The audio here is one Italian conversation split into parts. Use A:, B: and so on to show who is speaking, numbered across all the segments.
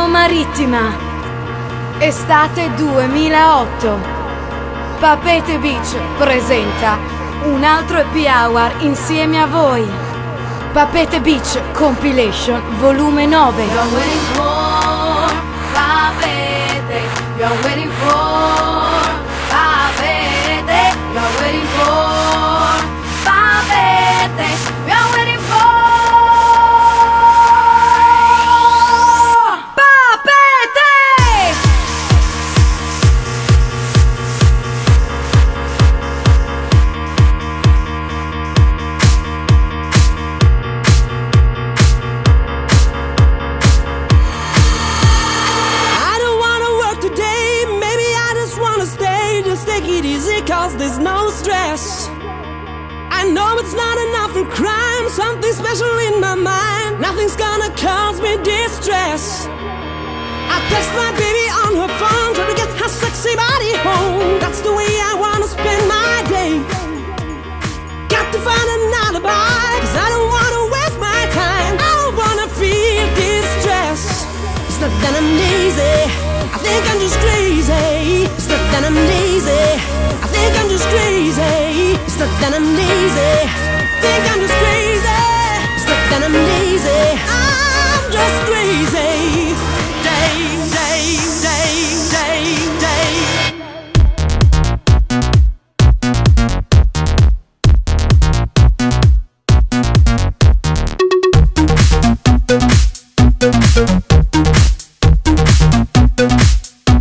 A: Marittima, estate 2008. Papeete Beach presenta un altro happy hour insieme a voi. Papeete Beach Compilation volume 9.
B: You're waiting for Papeete. You're waiting for Papeete. You're waiting for Papeete. You're waiting for
C: cause there's no stress. I know it's not enough for crime. Something special in my mind. Nothing's gonna cause me distress. I text my baby on her phone, try to get her sexy body home. That's the way I wanna spend my day. Got to find an alibi, cause I don't wanna waste my time. I don't wanna feel distress. It's not that I'm lazy, I think I'm just crazy. It's not that I'm lazy, I think I'm just crazy. It's not that I'm lazy, I think I'm just crazy. It's not that I'm lazy, I'm just crazy.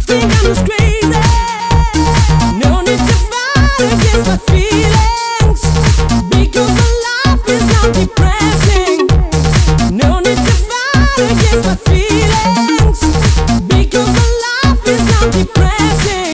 C: Think I'm just crazy. No need to fight against my feelings, because my life is not depressing. No need to fight against my feelings, because my